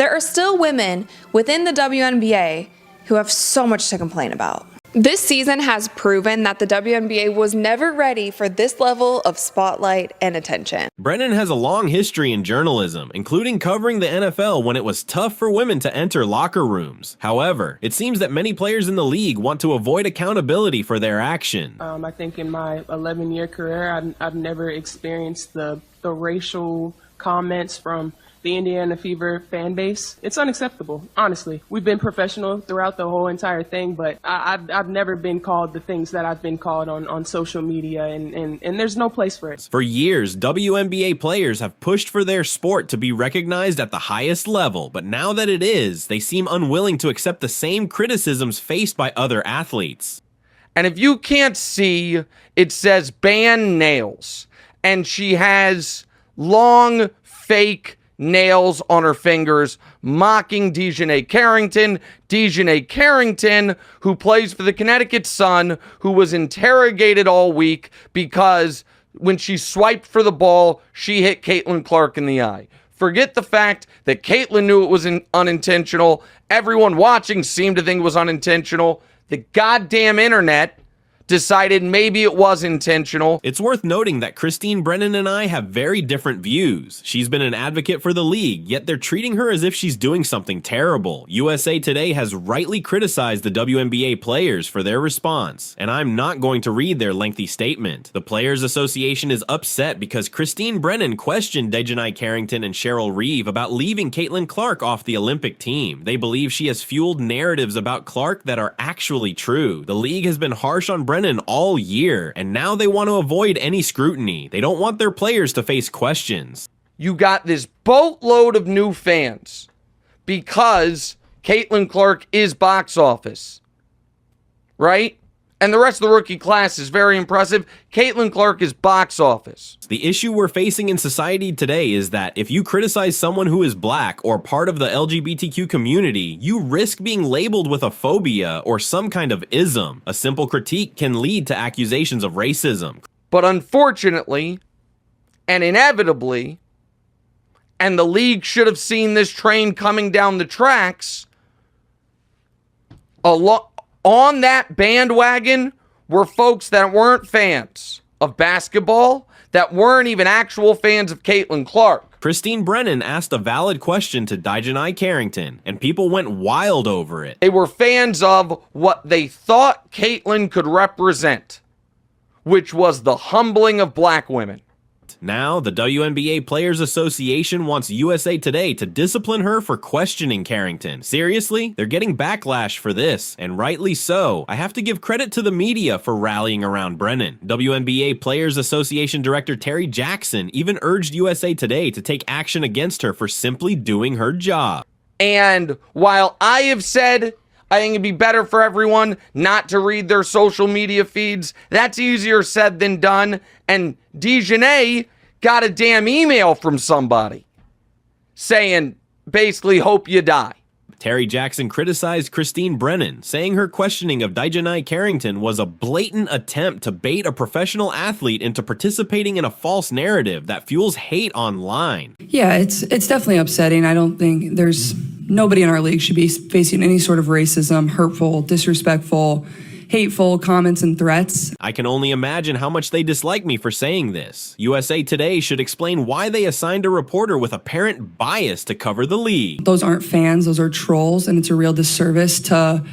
there are still women within the WNBA who have so much to complain about. This season has proven that the WNBA was never ready for this level of spotlight and attention. Brennan has a long history in journalism, including covering the NFL when it was tough for women to enter locker rooms. However, it seems that many players in the league want to avoid accountability for their action. I think in my 11-year career, I've never experienced the racial comments from the Indiana Fever fan base. It's unacceptable, honestly. We've been professional throughout the whole entire thing, but I've never been called the things that I've been called on social media, and there's no place for it. For years, WNBA players have pushed for their sport to be recognized at the highest level, but now that it is, they seem unwilling to accept the same criticisms faced by other athletes. And if you can't see, it says ban nails, and she has long, fake nails on her fingers, mocking Dijonai Carrington. Dijonai Carrington, who plays for the Connecticut Sun, who was interrogated all week because when she swiped for the ball, she hit Caitlin Clark in the eye. Forget the fact that Caitlin knew it was unintentional. Everyone watching seemed to think it was unintentional. The goddamn internet decided maybe it was intentional. It's worth noting that Christine Brennan and I have very different views. She's been an advocate for the league, yet they're treating her as if she's doing something terrible. USA Today has rightly criticized the WNBA players for their response, and I'm not going to read their lengthy statement. The Players Association is upset because Christine Brennan questioned Dijonai Carrington and Cheryl Reeve about leaving Caitlin Clark off the Olympic team. They believe she has fueled narratives about Clark that are actually true. The league has been harsh on Brennan all year, and now they want to avoid any scrutiny. They don't want their players to face questions. You got this boatload of new fans because Caitlin Clark is box office, right? And the rest of the rookie class is very impressive. Caitlin Clark is box office. The issue we're facing in society today is that if you criticize someone who is black or part of the LGBTQ community, you risk being labeled with a phobia or some kind of ism. A simple critique can lead to accusations of racism. But unfortunately, and inevitably, and the league should have seen this train coming down the tracks, on that bandwagon were folks that weren't fans of basketball, that weren't even actual fans of Caitlin Clark. Christine Brennan asked a valid question to Dijonai Carrington, and people went wild over it. They were fans of what they thought Caitlin could represent, which was the humbling of black women. Now, the WNBA Players Association wants USA Today to discipline her for questioning Carrington. Seriously? They're getting backlash for this, and rightly so. I have to give credit to the media for rallying around Brennan. WNBA Players Association Director Terry Jackson even urged USA Today to take action against her for simply doing her job. And while I have said I think it'd be better for everyone not to read their social media feeds, that's easier said than done. And Dijonai got a damn email from somebody saying, basically, hope you die. Terry Jackson criticized Christine Brennan, saying her questioning of Dijonai Carrington was a blatant attempt to bait a professional athlete into participating in a false narrative that fuels hate online. Yeah, it's definitely upsetting. I don't think nobody in our league should be facing any sort of racism, hurtful, disrespectful, hateful comments and threats. I can only imagine how much they dislike me for saying this. USA Today should explain why they assigned a reporter with apparent bias to cover the league. Those aren't fans, those are trolls, and it's a real disservice to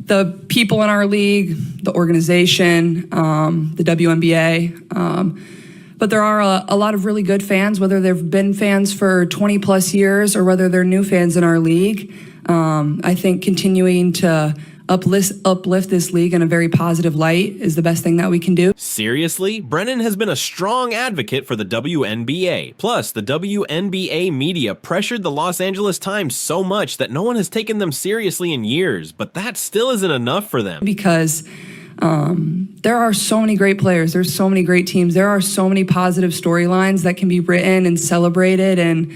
the people in our league, the organization, the WNBA. But there are a lot of really good fans, whether they've been fans for 20 plus years or whether they're new fans in our league. I think continuing to uplift this league in a very positive light is the best thing that we can do. Seriously? Brennan has been a strong advocate for the WNBA. Plus, the WNBA media pressured the Los Angeles Times so much that no one has taken them seriously in years, but that still isn't enough for them. Because there are so many great players, there's so many great teams, there are so many positive storylines that can be written and celebrated, and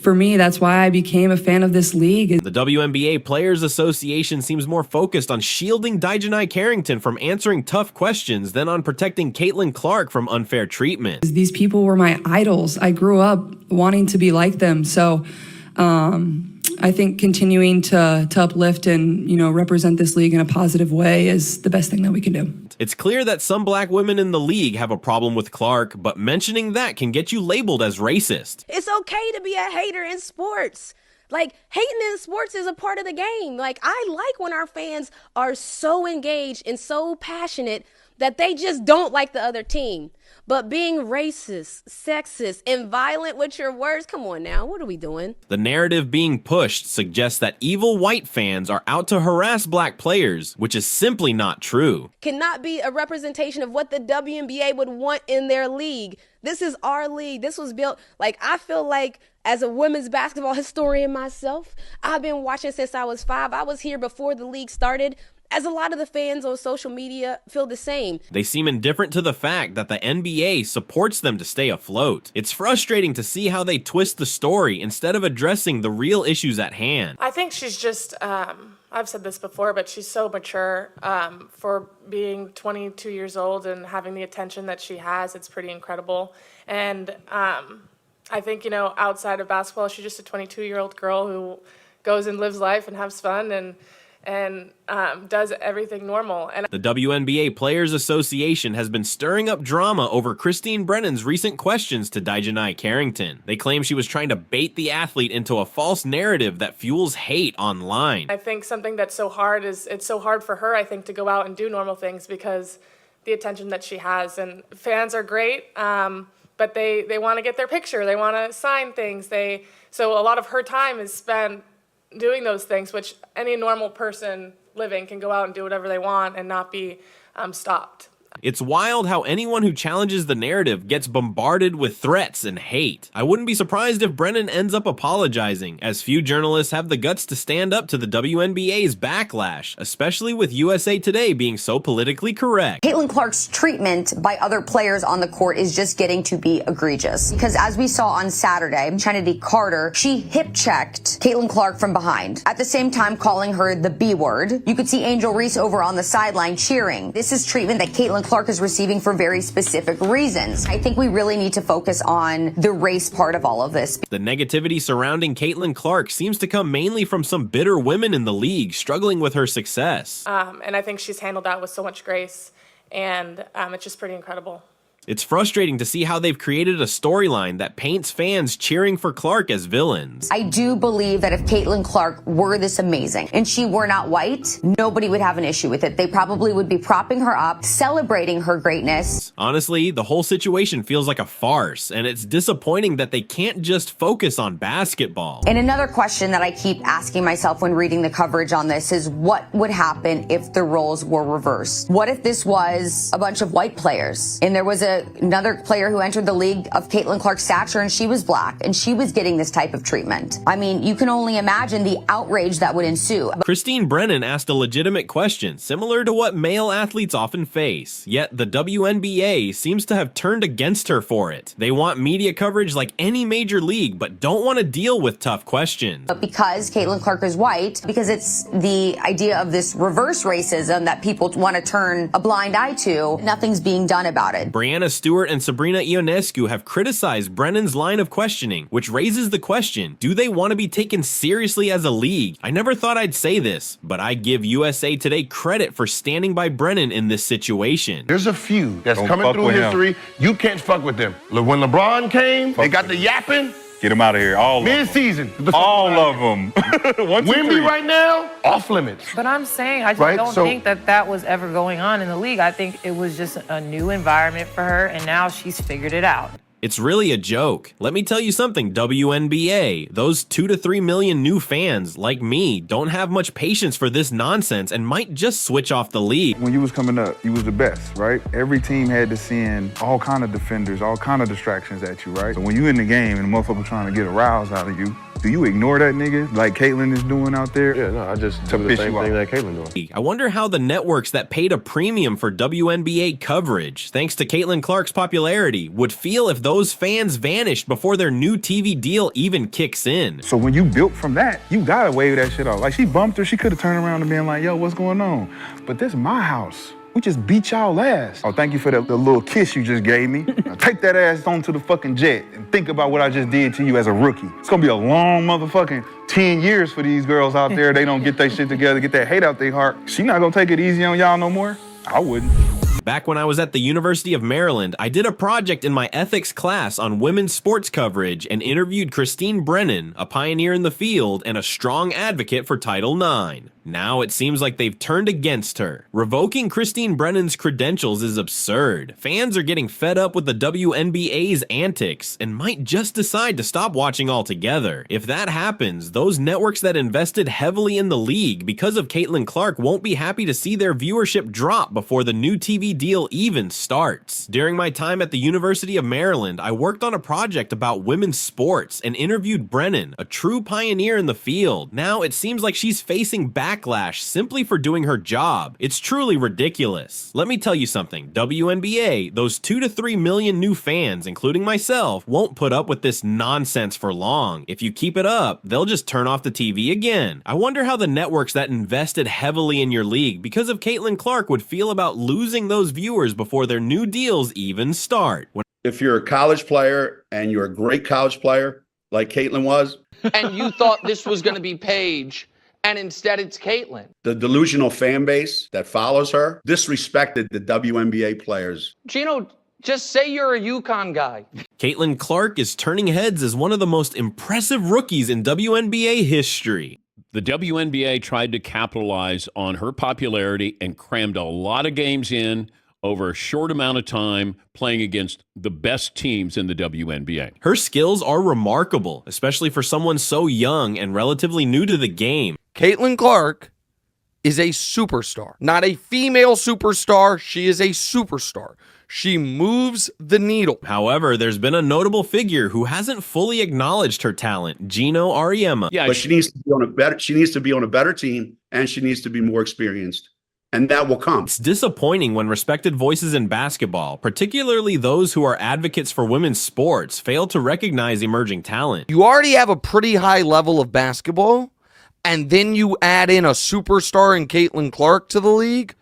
for me, that's why I became a fan of this league. The WNBA Players Association seems more focused on shielding Dijonai Carrington from answering tough questions than on protecting Caitlin Clark from unfair treatment. These people were my idols. I grew up wanting to be like them. So I think continuing to uplift and, represent this league in a positive way is the best thing that we can do. It's clear that some black women in the league have a problem with Clark, but mentioning that can get you labeled as racist. It's okay to be a hater in sports. Like, hating in sports is a part of the game. Like, I like when our fans are so engaged and so passionate that they just don't like the other team. But being racist, sexist, and violent with your words, come on now, what are we doing? The narrative being pushed suggests that evil white fans are out to harass black players, which is simply not true. Cannot be a representation of what the WNBA would want in their league. This is our league. This was built, I feel like, as a women's basketball historian myself, I've been watching since I was 5. I was here before the league started. As a lot of the fans on social media feel the same. They seem indifferent to the fact that the NBA supports them to stay afloat. It's frustrating to see how they twist the story instead of addressing the real issues at hand. I think she's just, I've said this before, but she's so mature for being 22 years old and having the attention that she has. It's pretty incredible. And I think, outside of basketball, she's just a 22-year-old girl who goes and lives life and has fun and does everything normal. And the WNBA Players Association has been stirring up drama over Christine Brennan's recent questions to Dijonai Carrington. They claim she was trying to bait the athlete into a false narrative that fuels hate online. I think something that's so hard is it's so hard for her, I think, to go out and do normal things because the attention that she has. And fans are great, but they want to get their picture. They want to sign things. So a lot of her time is spent doing those things, which any normal person living can go out and do whatever they want and not be stopped. It's wild how anyone who challenges the narrative gets bombarded with threats and hate. I wouldn't be surprised if Brennan ends up apologizing, as few journalists have the guts to stand up to the WNBA's backlash, especially with USA Today being so politically correct. Caitlin Clark's treatment by other players on the court is just getting to be egregious. Because as we saw on Saturday, Trinity Carter, she hip-checked Caitlin Clark from behind, at the same time calling her the B word. You could see Angel Reese over on the sideline cheering. This is treatment that Caitlin Clark is receiving for very specific reasons. I think we really need to focus on the race part of all of this. The negativity surrounding Caitlin Clark seems to come mainly from some bitter women in the league struggling with her success. And I think she's handled that with so much grace, and it's just pretty incredible. It's frustrating to see how they've created a storyline that paints fans cheering for Clark as villains. I do believe that if Caitlin Clark were this amazing and she were not white, nobody would have an issue with it. They probably would be propping her up, celebrating her greatness. Honestly, the whole situation feels like a farce, and it's disappointing that they can't just focus on basketball. And another question that I keep asking myself when reading the coverage on this is what would happen if the roles were reversed? What if this was a bunch of white players and there was another player who entered the league of Caitlin Clark's stature and she was black and she was getting this type of treatment? I mean, you can only imagine the outrage that would ensue. Christine Brennan asked a legitimate question, similar to what male athletes often face, yet the WNBA seems to have turned against her for it. They want media coverage like any major league, but don't want to deal with tough questions. But because Caitlin Clark is white, because it's the idea of this reverse racism that people want to turn a blind eye to, nothing's being done about it. Brianna Stewart and Sabrina Ionescu have criticized Brennan's line of questioning, which raises the question, do they want to be taken seriously as a league? I never thought I'd say this, but I give USA Today credit for standing by Brennan in this situation. There's a few that's coming through history. You can't fuck with them. When LeBron came, they got the yapping. Get him out of here. All mid-season. All of them. Wemby right now, off limits. But I'm saying, I just don't think that was ever going on in the league. I think it was just a new environment for her, and now she's figured it out. It's really a joke. Let me tell you something, WNBA. Those 2 to 3 million new fans, like me, don't have much patience for this nonsense and might just switch off the league. When you was coming up, you was the best, right? Every team had to send all kind of defenders, all kind of distractions at you, right? So when you in the game and the motherfucker trying to get a rouse out of you, do you ignore that nigga like Caitlin is doing out there? Yeah, no, I just tell the same thing that Caitlin doing. I wonder how the networks that paid a premium for WNBA coverage, thanks to Caitlin Clark's popularity, would feel if those fans vanished before their new TV deal even kicks in. So when you built from that, you gotta wave that shit off. Like, she bumped her, she could have turned around and been like, yo, what's going on? But this is my house. We just beat y'all ass. Oh, thank you for the little kiss you just gave me. Now take that ass onto the fucking jet and think about what I just did to you as a rookie. It's gonna be a long motherfucking 10 years for these girls out there. They don't get their shit together, get that hate out their heart. She not gonna take it easy on y'all no more? I wouldn't. Back when I was at the University of Maryland, I did a project in my ethics class on women's sports coverage and interviewed Christine Brennan, a pioneer in the field and a strong advocate for Title IX. Now it seems like they've turned against her. Revoking Christine Brennan's credentials is absurd. Fans are getting fed up with the WNBA's antics and might just decide to stop watching altogether. If that happens, those networks that invested heavily in the league because of Caitlin Clark won't be happy to see their viewership drop before the new TV deal even starts. During my time at the University of Maryland, I worked on a project about women's sports and interviewed Brennan, a true pioneer in the field. Now it seems like she's facing backlash simply for doing her job. It's truly ridiculous. Let me tell you something, WNBA, those 2 to 3 million new fans, including myself, won't put up with this nonsense for long. If you keep it up, they'll just turn off the TV again. I wonder how the networks that invested heavily in your league because of Caitlin Clark would feel about losing those viewers before their new deals even start. If you're a college player and you're a great college player like Caitlin was, And you thought this was going to be Paige, and instead it's Caitlin. the delusional fan base that follows her disrespected the WNBA players. Gino, just say you're a UConn guy. Caitlin Clark is turning heads as one of the most impressive rookies in WNBA history. The WNBA tried to capitalize on her popularity and crammed a lot of games in over a short amount of time, playing against the best teams in the WNBA. Her skills are remarkable, especially for someone so young and relatively new to the game. Caitlin Clark is a superstar. Not a female superstar. She is a superstar. She moves the needle. However, there's been a notable figure who hasn't fully acknowledged her talent, Gino Auriemma. Yeah, But she needs to be on a better. She needs to be on a better team, and she needs to be more experienced, and that will come. It's disappointing when respected voices in basketball, particularly those who are advocates for women's sports, fail to recognize emerging talent. You already have a pretty high level of basketball, and then you add in a superstar in Caitlin Clark to the league.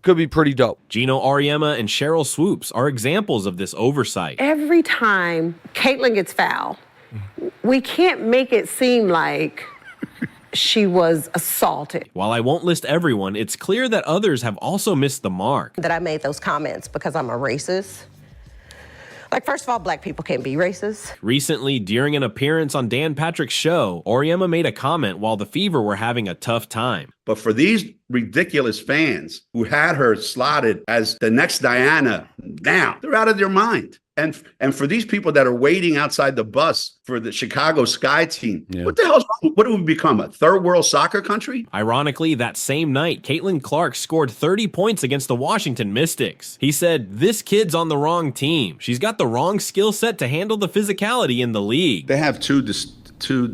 Could be pretty dope. Gino Auriemma and Cheryl Swoops are examples of this oversight. Every time Caitlin gets fouled, we can't make it seem like she was assaulted. While I won't list everyone, it's clear that others have also missed the mark. That I made those comments because I'm a racist. Like, first of all, black people can't be racist. Recently, during an appearance on Dan Patrick's show, Auriemma made a comment while the Fever were having a tough time. But for these ridiculous fans who had her slotted as the next Diana, now they're out of their mind. And for these people that are waiting outside the bus for the Chicago Sky team, what the hell's wrong? What do we become, a third world soccer country? Ironically, that same night, Caitlin Clark scored 30 points against the Washington Mystics. He said, "This kid's on the wrong team. She's got the wrong skill set to handle the physicality in the league." They have two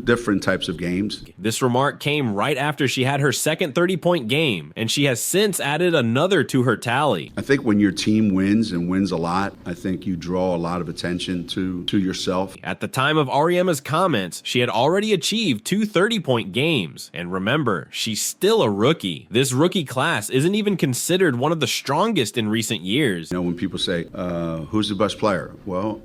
different types of games. This remark came right after she had her second 30-point game, and she has since added another to her tally. I think when your team wins and wins a lot, I think you draw a lot of attention to yourself. At the time of Auriemma's comments, she had already achieved 2 30-point games. And remember, she's still a rookie. This rookie class isn't even considered one of the strongest in recent years. You know, when people say, who's the best player? Well,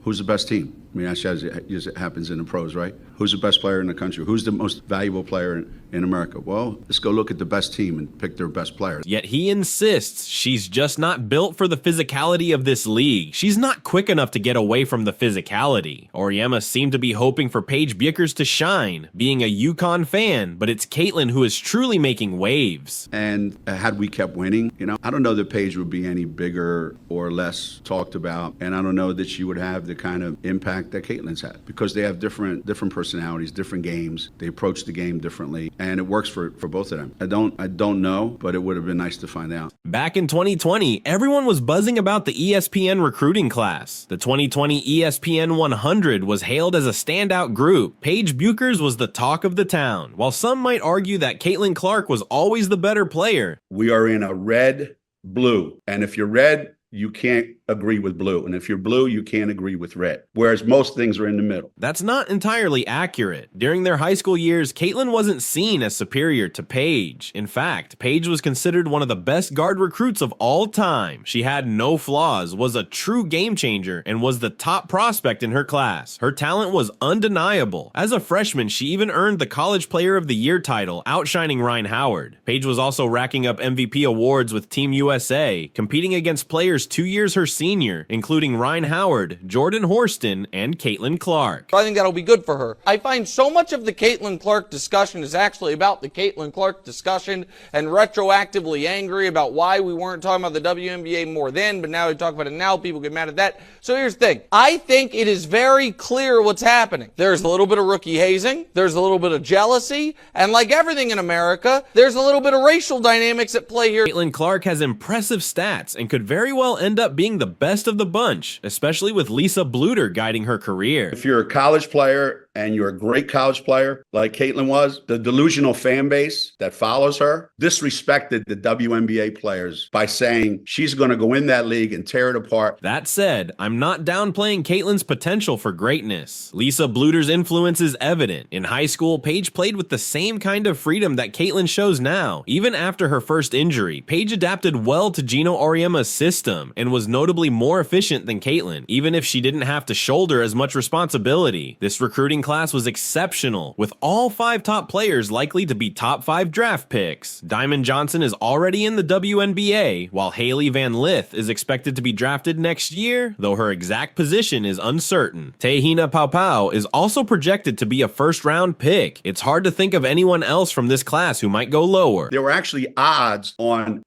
who's the best team? I mean, that's as it happens in the pros, right? Who's the best player in the country? Who's the most valuable player in America? Well, let's go look at the best team and pick their best players. Yet he insists she's just not built for the physicality of this league. She's not quick enough to get away from the physicality. Auriemma seemed to be hoping for Paige Bueckers to shine, being a UConn fan, but it's Caitlin who is truly making waves. And had we kept winning, you know, I don't know that Paige would be any bigger or less talked about, and I don't know that she would have the kind of impact that Caitlin's had, because they have different personalities, different games. They approach the game differently, and it works for both of them. I don't know, but it would have been nice to find out. Back in 2020, everyone was buzzing about the ESPN recruiting class. The 2020 ESPN 100 was hailed as a standout group. Paige Bueckers was the talk of the town, while some might argue that Caitlin Clark was always the better player. We are in a red-blue, and if you're red, you can't agree with blue. And if you're blue, you can't agree with red. Whereas most things are in the middle. That's not entirely accurate. During their high school years, Caitlin wasn't seen as superior to Paige. In fact, Paige was considered one of the best guard recruits of all time. She had no flaws, was a true game changer, and was the top prospect in her class. Her talent was undeniable. As a freshman, she even earned the College Player of the Year title, outshining Ryan Howard. Paige was also racking up MVP awards with Team USA, competing against players 2 years her senior, including Ryan Howard, Jordan Horston, and Caitlin Clark. I think that'll be good for her. I find so much of the Caitlin Clark discussion is actually about the Caitlin Clark discussion and retroactively angry about why we weren't talking about the WNBA more then, but now we talk about it now. People get mad at that. So here's the thing. I think it is very clear what's happening. There's a little bit of rookie hazing. There's a little bit of jealousy. And like everything in America, there's a little bit of racial dynamics at play here. Caitlin Clark has impressive stats and could very well end up being the best of the bunch, especially with Lisa Bluter guiding her career. If you're a college player and you're a great college player like Caitlin was, the delusional fan base that follows her disrespected the WNBA players by saying she's going to go in that league and tear it apart. That said, I'm not downplaying Caitlin's potential for greatness. Lisa Bluter's influence is evident. In high school, Paige played with the same kind of freedom that Caitlin shows now. Even after her first injury, Paige adapted well to Gino Auriemma's system and was notably more efficient than Caitlin, even if she didn't have to shoulder as much responsibility. This recruiting class was exceptional, with all 5 top players likely to be top 5 draft picks. Diamond Johnson is already in the WNBA, while Haley Van Lith is expected to be drafted next year, though her exact position is uncertain. Tehina Paupau is also projected to be a first-round pick. It's hard to think of anyone else from this class who might go lower. There were actually odds on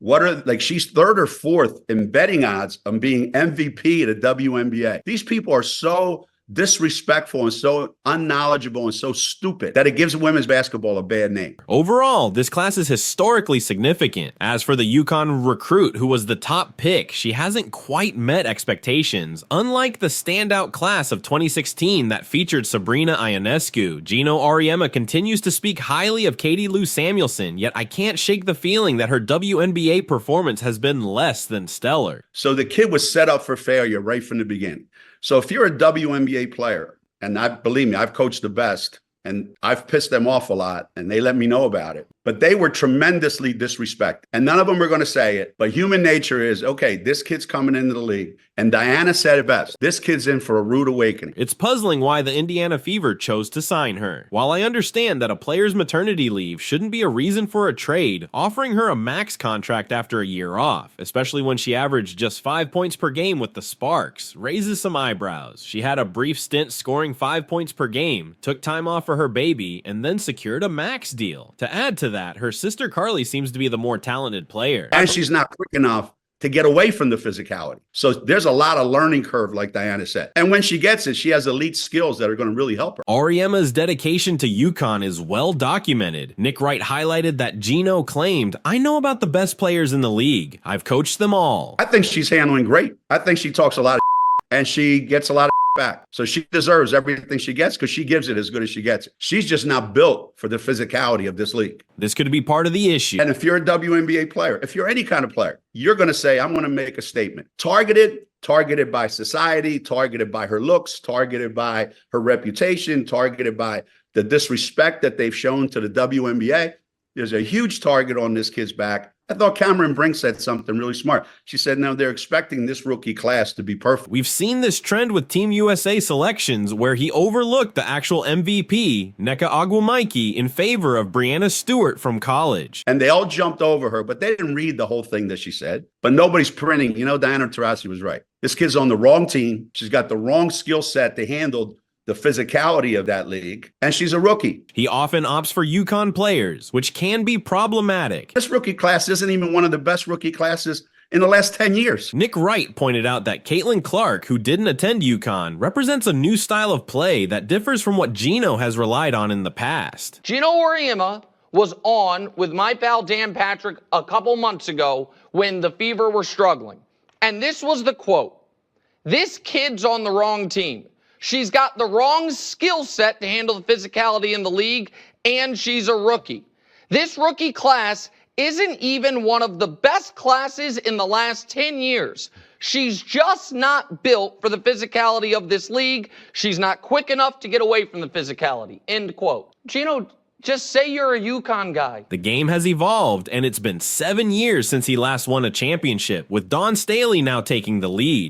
she's 3rd or 4th in betting odds on being MVP of the WNBA. These people are so disrespectful and so unknowledgeable and so stupid that it gives women's basketball a bad name. Overall, this class is historically significant. As for the UConn recruit who was the top pick, she hasn't quite met expectations. Unlike the standout class of 2016 that featured Sabrina Ionescu, Gino Auriemma continues to speak highly of Katie Lou Samuelson, yet I can't shake the feeling that her WNBA performance has been less than stellar. So the kid was set up for failure right from the beginning. So if you're a WNBA player, and believe me, I've coached the best, and I've pissed them off a lot, and they let me know about it. But they were tremendously disrespected. And none of them are going to say it. But human nature is, okay, this kid's coming into the league. And Diana said it best. This kid's in for a rude awakening. It's puzzling why the Indiana Fever chose to sign her. While I understand that a player's maternity leave shouldn't be a reason for a trade, offering her a max contract after a year off, especially when she averaged just 5 points per game with the Sparks, raises some eyebrows. She had a brief stint scoring 5 points per game, took time off for her baby, and then secured a max deal. To add to that, her sister Carly seems to be the more talented player. And she's not quick enough to get away from the physicality. So there's a lot of learning curve, like Diana said. And when she gets it, she has elite skills that are going to really help her. Auriemma's dedication to UConn is well documented. Nick Wright highlighted that Gino claimed, "I know about the best players in the league. I've coached them all." I think she's handling great. I think she talks a lot of and she gets a lot of back. So she deserves everything she gets because she gives it as good as she gets it. She's just not built for the physicality of this league. This could be part of the issue. And if you're a WNBA player, if you're any kind of player, you're going to say, I'm going to make a statement. Targeted by society, targeted by her looks, targeted by her reputation, targeted by the disrespect that they've shown to the WNBA. There's a huge target on this kid's back. I thought Cameron Brink said something really smart. She said, no, they're expecting this rookie class to be perfect. We've seen this trend with Team USA selections where he overlooked the actual MVP, Nneka Ogwumike, in favor of Breanna Stewart from college. And they all jumped over her, but they didn't read the whole thing that she said. But nobody's printing. You know, Diana Taurasi was right. This kid's on the wrong team. She's got the wrong skill set to handle the physicality of that league, and she's a rookie. He often opts for UConn players, which can be problematic. This rookie class isn't even one of the best rookie classes in the last 10 years. Nick Wright pointed out that Caitlin Clark, who didn't attend UConn, represents a new style of play that differs from what Gino has relied on in the past. Gino Auriemma was on with my pal Dan Patrick a couple months ago when the Fever were struggling. And this was the quote: "This kid's on the wrong team. She's got the wrong skill set to handle the physicality in the league, and she's a rookie. This rookie class isn't even one of the best classes in the last 10 years. She's just not built for the physicality of this league. She's not quick enough to get away from the physicality. End quote. Gino, just say you're a UConn guy. The game has evolved, and it's been 7 years since he last won a championship, with Dawn Staley now taking the lead.